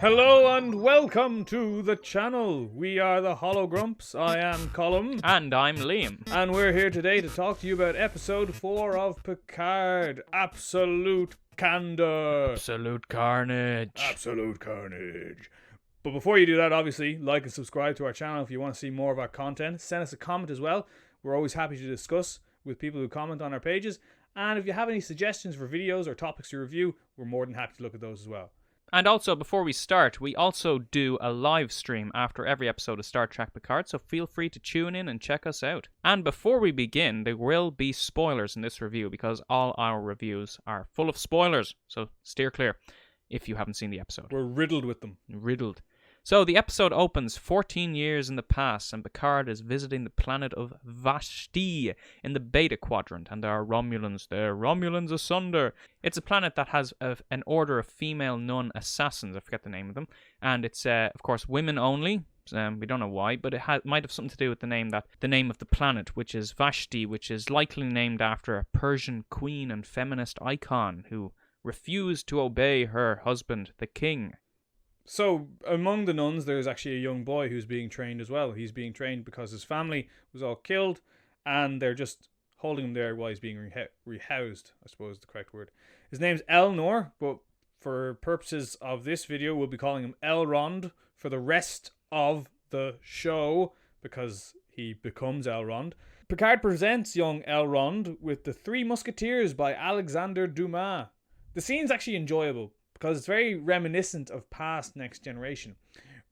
Hello and welcome to the channel. We are the Hologrumps. I am Colum. And I'm Liam. And we're here today to talk to you about episode 4 of Picard. Absolute Candor. Absolute carnage. Absolute carnage. But before you do that, obviously, like and subscribe to our channel if you want to see more of our content. Send us a comment as well. We're always happy to discuss with people who comment on our pages. And if you have any suggestions for videos or topics to review, we're more than happy to look at those as well. And also, before we start, we also do a live stream after every episode of Star Trek Picard, so feel free to tune in and check us out. And before we begin, there will be spoilers in this review because all our reviews are full of spoilers, so steer clear if you haven't seen the episode. We're riddled with them. Riddled. So the episode opens 14 years in the past, and Picard is visiting the planet of Vashti in the Beta Quadrant, and there are Romulans there. Romulans asunder. It's a planet that has an order of female nun assassins. I forget the name of them, and it's of course women only. We don't know why, but it might have something to do with the name of the planet, which is Vashti, which is likely named after a Persian queen and feminist icon who refused to obey her husband, the king. So, among the nuns, there's actually a young boy who's being trained as well. He's being trained because his family was all killed, and they're just holding him there while he's being rehoused, I suppose is the correct word. His name's Elnor, but for purposes of this video, we'll be calling him Elrond for the rest of the show, because he becomes Elrond. Picard presents young Elrond with The Three Musketeers by Alexander Dumas. The scene's actually enjoyable, because it's very reminiscent of past Next Generation,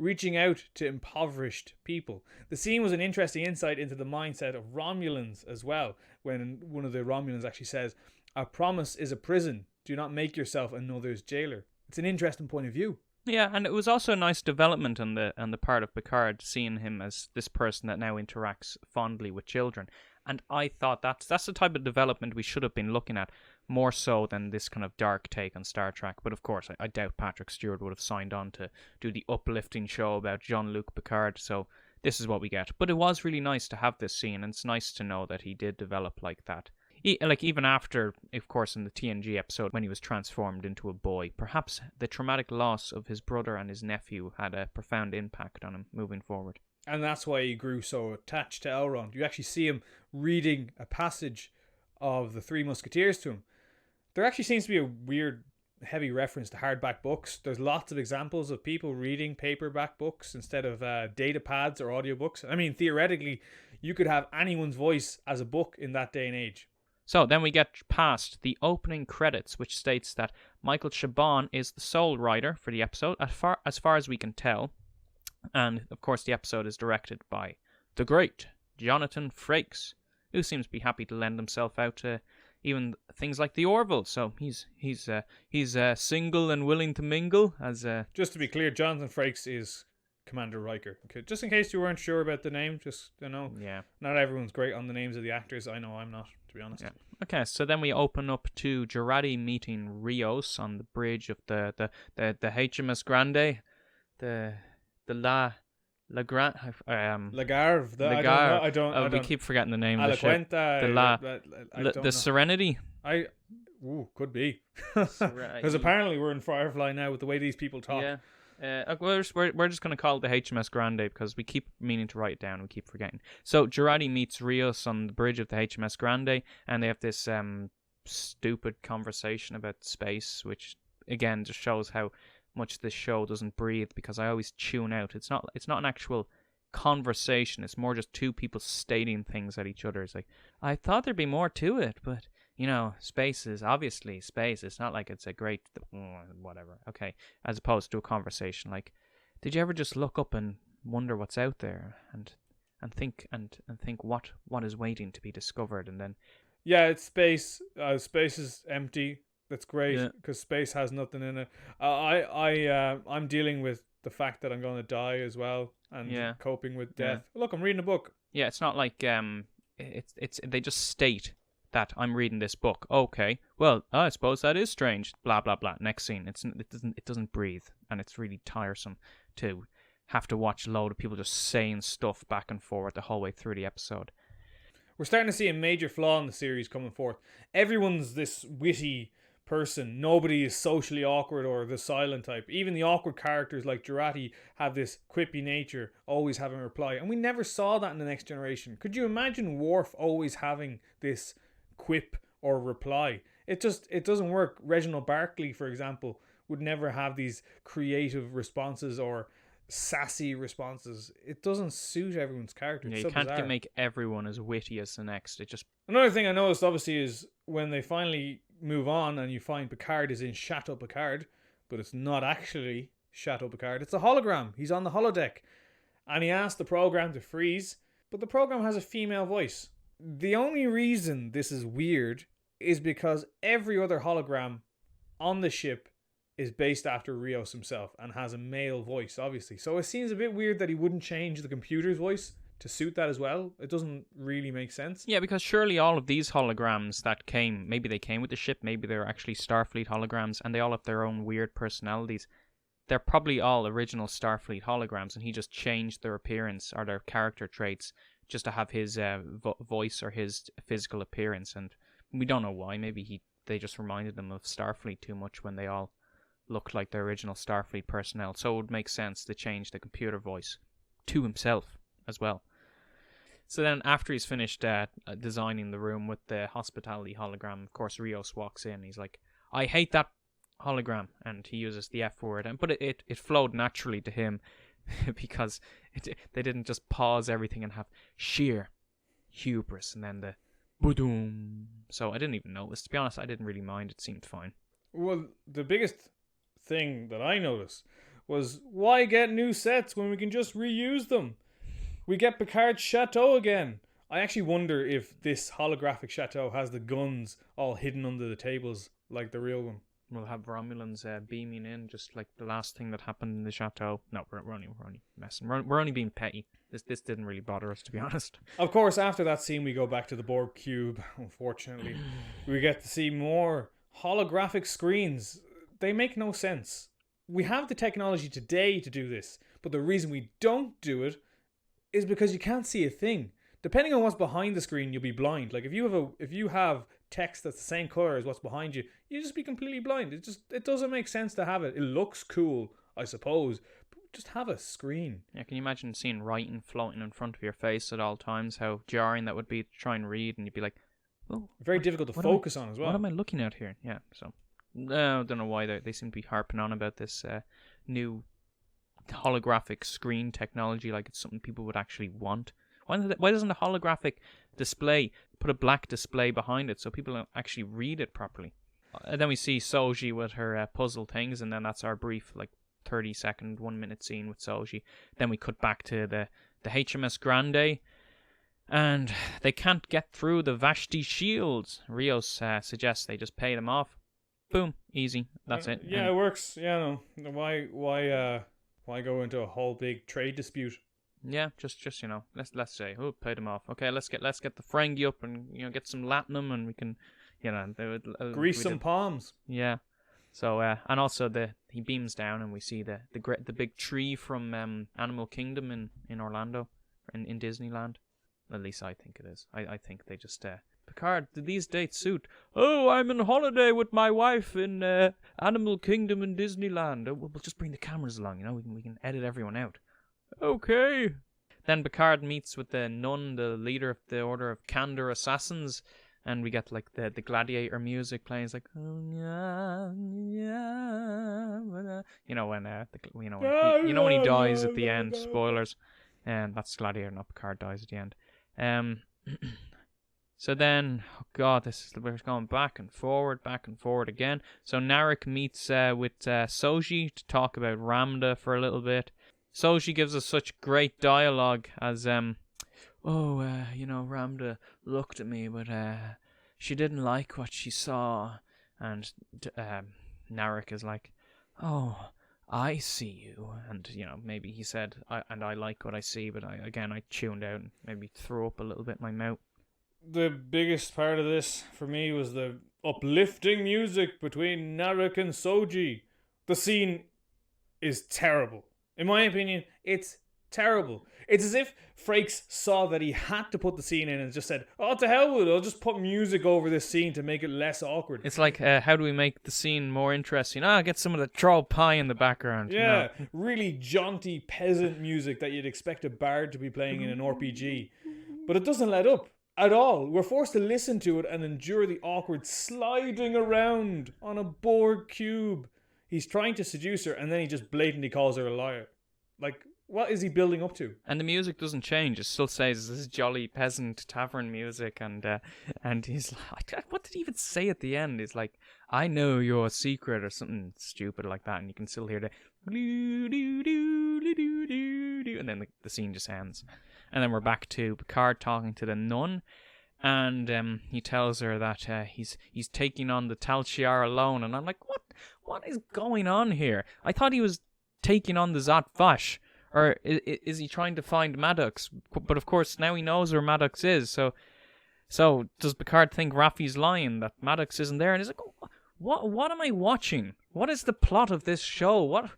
reaching out to impoverished people. The scene was an interesting insight into the mindset of Romulans as well, when one of the Romulans actually says, "A promise is a prison. Do not make yourself another's jailer." It's an interesting point of view. Yeah, and it was also a nice development on the part of Picard, seeing him as this person that now interacts fondly with children. And I thought that's the type of development we should have been looking at, more so than this kind of dark take on Star Trek. But of course, I doubt Patrick Stewart would have signed on to do the uplifting show about Jean-Luc Picard, so this is what we get. But it was really nice to have this scene, and it's nice to know that he did develop like that. Even after, of course, in the TNG episode, when he was transformed into a boy, perhaps the traumatic loss of his brother and his nephew had a profound impact on him moving forward. And that's why he grew so attached to Elrond. You actually see him reading a passage of The Three Musketeers to him. There actually seems to be a weird, heavy reference to hardback books. There's lots of examples of people reading paperback books instead of data pads or audiobooks. I mean, theoretically, you could have anyone's voice as a book in that day and age. So then we get past the opening credits, which states that Michael Chabon is the sole writer for the episode, as far as we can tell. And, of course, the episode is directed by the great Jonathan Frakes, who seems to be happy to lend himself out to even things like the Orville. So he's single and willing to mingle. Just to be clear, Jonathan Frakes is Commander Riker. Okay, just in case you weren't sure about the name, just, yeah, not everyone's great on the names of the actors. I know I'm not, to be honest. Yeah. Okay, so then we open up to Girardi meeting Rios on the bridge of the HMS Grande, the Lagarve. I don't. We keep forgetting the name of the ship. The Serenity. Could be. Because apparently we're in Firefly now with the way these people talk. Yeah. We're just going to call it the HMS Grande because we keep meaning to write it down and we keep forgetting. So Girardi meets Rios on the bridge of the HMS Grande, and they have this stupid conversation about space, which again just shows how much this show doesn't breathe, because I always tune out. It's not an actual conversation. It's more just two people stating things at each other. It's like, I thought there'd be more to it, but space is obviously space. It's not like it's a great whatever. Okay, as opposed to a conversation like, did you ever just look up and wonder what's out there and think what is waiting to be discovered? And then it's space. Space is empty. That's great, because space has nothing in it. I'm dealing with the fact that I'm going to die as well, and coping with death. Look, I'm reading a book. Yeah, it's not like it's they just state that I'm reading this book. Okay, well, I suppose that is strange. Blah blah blah. Next scene, it doesn't breathe, and it's really tiresome to have to watch a load of people just saying stuff back and forth the whole way through the episode. We're starting to see a major flaw in the series coming forth. Everyone's this witty person. Nobody is socially awkward or the silent type. Even the awkward characters like Jurati have this quippy nature, always having a reply. And we never saw that in the Next Generation. Could you imagine Worf always having this quip or reply? It doesn't work. Reginald Barclay, for example, would never have these creative responses or sassy responses. It doesn't suit everyone's character. Yeah, It's you so can't bizarre. make everyone as witty as the next. It just Another thing I noticed, obviously, is when they finally move on and you find Picard is in Chateau Picard, but it's not actually Chateau Picard. It's a hologram. He's on the holodeck. And he asked the program to freeze, but the program has a female voice. The only reason this is weird is because every other hologram on the ship is based after Rios himself and has a male voice, obviously. So it seems a bit weird that he wouldn't change the computer's voice to suit that as well. It doesn't really make sense. yeah, because surely all of these holograms that came, maybe they came with the ship, maybe they're actually Starfleet holograms, and they all have their own weird personalities. They're probably all original Starfleet holograms, and he just changed their appearance or their character traits just to have his voice or his physical appearance, and we don't know why. Maybe they just reminded them of Starfleet too much when they all looked like their original Starfleet personnel, so it would make sense to change the computer voice to himself as well. So then after he's finished designing the room with the hospitality hologram, of course Rios walks in. He's like, I hate that hologram, and he uses the F word, but it flowed naturally to him because they didn't just pause everything and have sheer hubris and then the boom. So I didn't even notice. To be honest, I didn't really mind. It seemed fine. Well, the biggest thing that I noticed was, why get new sets when we can just reuse them? We get Picard's chateau again. I actually wonder if this holographic chateau has the guns all hidden under the tables like the real one. We'll have Romulans beaming in, just like the last thing that happened in the chateau. No, we're only messing. We're only being petty. This didn't really bother us, to be honest. Of course, after that scene, we go back to the Borg cube. Unfortunately, we get to see more holographic screens. They make no sense. We have the technology today to do this, but the reason we don't do it is because you can't see a thing. Depending on what's behind the screen, you'll be blind. Like if you have text that's the same color as what's behind you, you just be completely blind. It doesn't make sense to have it. It looks cool, I suppose, but just have a screen. Yeah, can you imagine seeing writing floating in front of your face at all times? How jarring that would be to try and read, and you'd be like, "Oh, very difficult to focus on as well." What am I looking at here?" Yeah, so I don't know why they seem to be harping on about this new holographic screen technology like it's something people would actually want. Why doesn't a holographic display put a black display behind it so people don't actually read it properly? And then we see Soji with her puzzle things, and then that's our brief 30-second, 1-minute scene with Soji. Then we cut back to the HMS Grande, and they can't get through the Vashti shields. Rios suggests they just pay them off. Boom, easy. That's it. Yeah, it works. Yeah, no. Why go into a whole big trade dispute? Yeah, just let's say, pay them off. Okay, let's get the Ferengi up and get some latinum, and we can grease some palms. Yeah. So and also he beams down and we see the big tree from Animal Kingdom in Orlando, in Disneyland. At least I think it is. I think they just Picard, do these dates suit? Oh, I'm on holiday with my wife in Animal Kingdom in Disneyland. Oh, we'll just bring the cameras along, we can edit everyone out. Okay. Then Picard meets with the nun, the leader of the Order of Candor Assassins, and we get the gladiator music playing. It's like, oh yeah, when he dies at the end. Spoilers, and that's Gladiator, not Picard dies at the end. So then, oh god, we're going back and forward again. So Narek meets with Soji to talk about Ramda for a little bit. Soji gives us such great dialogue as, Ramda looked at me, but she didn't like what she saw. And Narek is like, oh, I see you. And, maybe he said, I like what I see, but I tuned out and maybe threw up a little bit in my mouth. The biggest part of this for me was the uplifting music between Narek and Soji. The scene is terrible. In my opinion, it's terrible. It's as if Frakes saw that he had to put the scene in and just said, "Oh, to hell with it, I'll just put music over this scene to make it less awkward." It's like, how do we make the scene more interesting? Get some of the troll pie in the background. Yeah, really jaunty peasant music that you'd expect a bard to be playing in an RPG. But it doesn't let up at all. We're forced to listen to it and endure the awkward sliding around on a Borg cube. He's trying to seduce her and then he just blatantly calls her a liar. Like, what is he building up to? And the music doesn't change. It still says this jolly peasant tavern music, and he's like, what did he even say at the end? He's like, "I know your secret," or something stupid like that, and you can still hear the and then the scene just ends. And then we're back to Picard talking to the nun, and he tells her that he's taking on the Tal Shiar alone, and I'm like, what is going on here? I thought he was taking on the Zat Vash. Or is he trying to find Maddox? But of course, now he knows where Maddox is. So does Picard think Raffi's lying, that Maddox isn't there? And he's like, what am I watching? What is the plot of this show?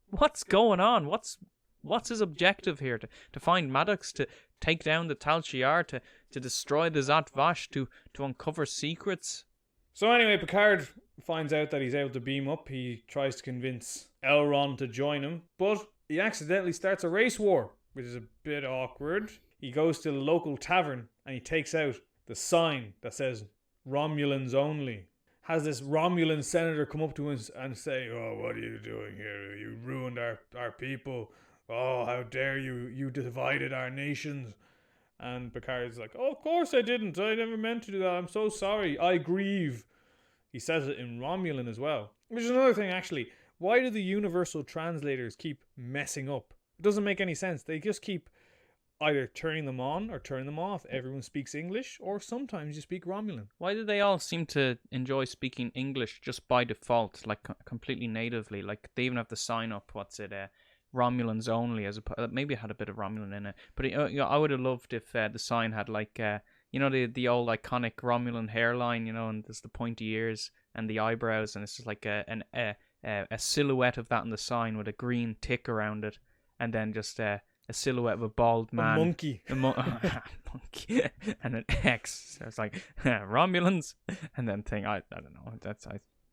What's going on? What's his objective here? To find Maddox, to take down the Tal Shiar, to destroy the Zat Vash, to uncover secrets? So anyway, Picard finds out that he's able to beam up. He tries to convince Elrond to join him, but he accidentally starts a race war, which is a bit awkward. He goes to the local tavern and he takes out the sign that says Romulans only. Has this Romulan senator come up to us and say, "Oh, what are you doing here? You ruined our people. Oh, how dare you? You divided our nations." And Picard's like, "Oh, of course I didn't. I never meant to do that. I'm so sorry. I grieve." He says it in Romulan as well. Which is another thing, actually. Why do the universal translators keep messing up? It doesn't make any sense. They just keep either turning them on or turning them off. Everyone speaks English, or sometimes you speak Romulan. Why do they all seem to enjoy speaking English just by default, like completely natively? Like they even have to sign up, Romulans only, maybe it had a bit of Romulan in it. But I would have loved if the sign had like, the old iconic Romulan hairline, and there's the pointy ears and the eyebrows, and it's just like a silhouette of that on the sign with a green tick around it, and then just a silhouette of a bald man. A monkey. Monkey. And an X. So it's like, Romulans. And then I don't know.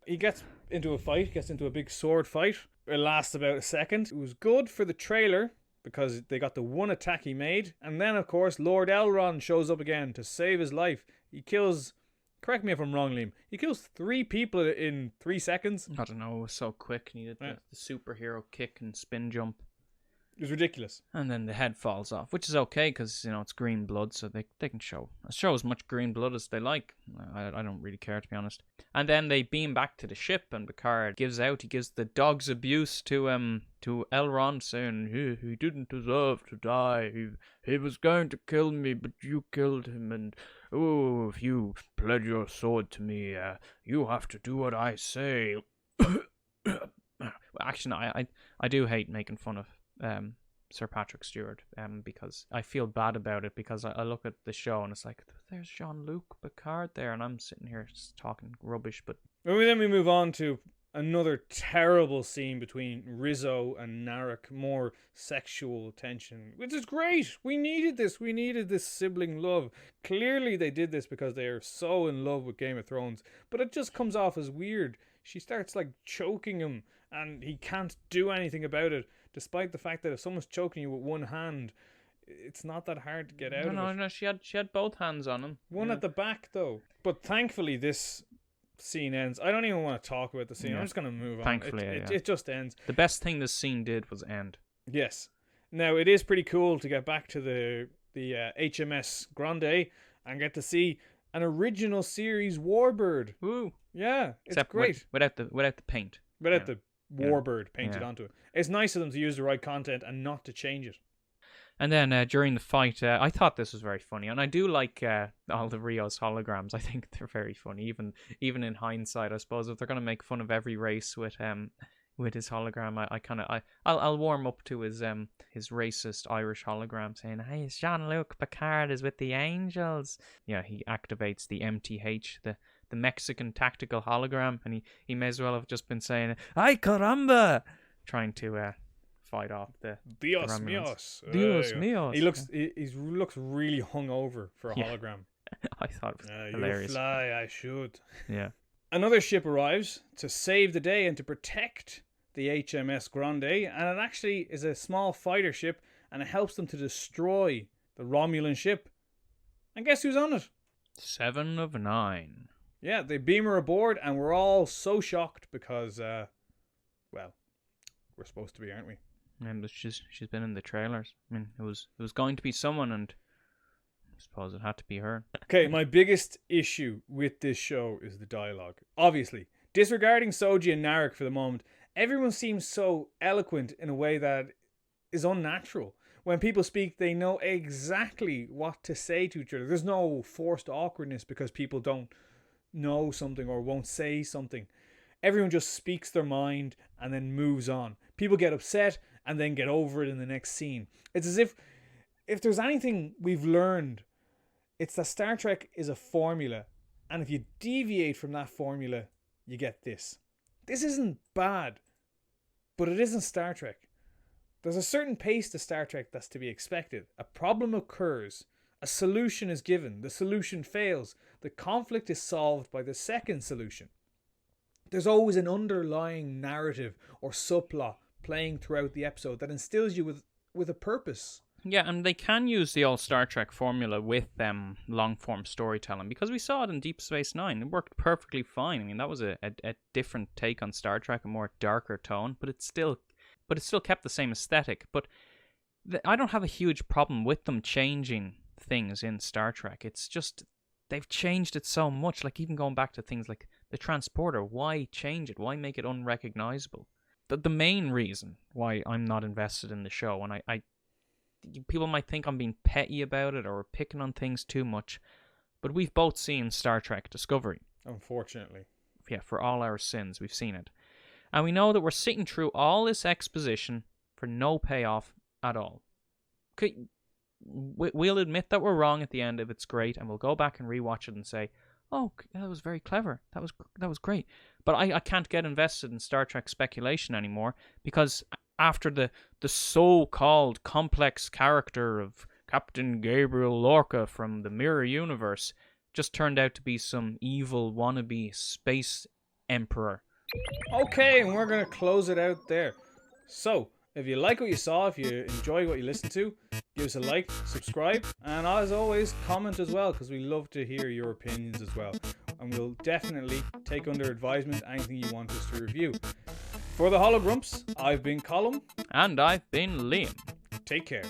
He gets into a fight, gets into a big sword fight. It lasts about a second. It was good for the trailer because they got the one attack he made. And then, of course, Lord Elrond shows up again to save his life. He kills... Correct me if I'm wrong, Liam. He kills 3 people in 3 seconds. I don't know. It was so quick. Needed the superhero kick and spin jump. It was ridiculous. And then the head falls off, which is okay because, it's green blood, so they can show as much green blood as they like. I don't really care, to be honest. And then they beam back to the ship, and Picard gives out. He gives the dog's abuse to Elrond, saying he didn't deserve to die. He was going to kill me, but you killed him, and if you pledge your sword to me, you have to do what I say. Actually, I do hate making fun of Sir Patrick Stewart, because I feel bad about it, because I look at the show and it's like, there's Jean-Luc Picard there, and I'm sitting here just talking rubbish. But then we move on to another terrible scene between Rizzo and Narek, more sexual tension, which is great. We needed this sibling love. Clearly they did this because they are so in love with Game of Thrones, but it just comes off as weird. She starts like choking him and he can't do anything about it, despite the fact that if someone's choking you with one hand, it's not that hard to get out of it. No, she had both hands on him. One at the back though. But thankfully this scene ends. I don't even want to talk about the scene. I'm just going to move on. Thankfully, it just ends. The best thing this scene did was end. Yes. Now, it is pretty cool to get back to the HMS Grande and get to see an original series warbird. Woo. Yeah, it's Except great. Without the paint. Without the warbird painted onto it. It's nice of them to use the right content and not to change it. And then during the fight, I thought this was very funny, and I do like all the Rios holograms. I think they're very funny, even in hindsight. I suppose if they're going to make fun of every race with his hologram, I'll warm up to his racist Irish hologram saying, "Hey, Jean-Luc Picard is with the Angels." Yeah, he activates the MTH, the Mexican tactical hologram, and he may as well have just been saying, "Ay caramba," trying to fight off the Dios Romulans. míos. Dios míos. He looks really hungover for a Yeah. hologram. I thought it was You hilarious. fly, I should. Yeah. Another ship arrives to save the day and to protect the HMS Grande, and it actually is a small fighter ship, and it helps them to destroy the Romulan ship. And guess who's on it? 7 of 9. Yeah, they beam her aboard, and we're all so shocked because, well, we're supposed to be, aren't we? And she's been in the trailers. I mean, it was going to be someone, and I suppose it had to be her. Okay, my biggest issue with this show is the dialogue. Obviously, disregarding Soji and Narek for the moment, everyone seems so eloquent in a way that is unnatural. When people speak, they know exactly what to say to each other. There's no forced awkwardness because people don't know something or won't say something. Everyone just speaks their mind and then moves on. People get upset and then get over it in the next scene. It's as if there's anything we've learned, it's that Star Trek is a formula. And if you deviate from that formula, you get this. This isn't bad, but it isn't Star Trek. There's a certain pace to Star Trek that's to be expected. A problem occurs. A solution is given. The solution fails. The conflict is solved by the second solution. There's always an underlying narrative or subplot playing throughout the episode that instills you with a purpose. Yeah, and they can use the old Star Trek formula with long-form storytelling, because we saw it in Deep Space Nine. It worked perfectly fine. I mean, that was a different take on Star Trek, a more darker tone, but it still kept the same aesthetic. But I don't have a huge problem with them changing things in Star Trek. It's just they've changed it so much. Like even going back to things like the transporter. Why change it? Why make it unrecognizable? The main reason why I'm not invested in the show, and I people might think I'm being petty about it or picking on things too much, but we've both seen Star Trek Discovery. Unfortunately. Yeah, for all our sins, we've seen it. And we know that we're sitting through all this exposition for no payoff at all. Okay, we'll admit that we're wrong at the end if it's great, and we'll go back and rewatch it and say, oh, that was very clever. That was great. But I can't get invested in Star Trek speculation anymore, because after the so-called complex character of Captain Gabriel Lorca from the Mirror Universe just turned out to be some evil wannabe space emperor. Okay, and we're going to close it out there. So, if you like what you saw, if you enjoy what you listened to, give us a like, subscribe, and as always, comment as well, because we love to hear your opinions as well. And we'll definitely take under advisement anything you want us to review. For the Hologrumps, I've been Colum. And I've been Liam. Take care.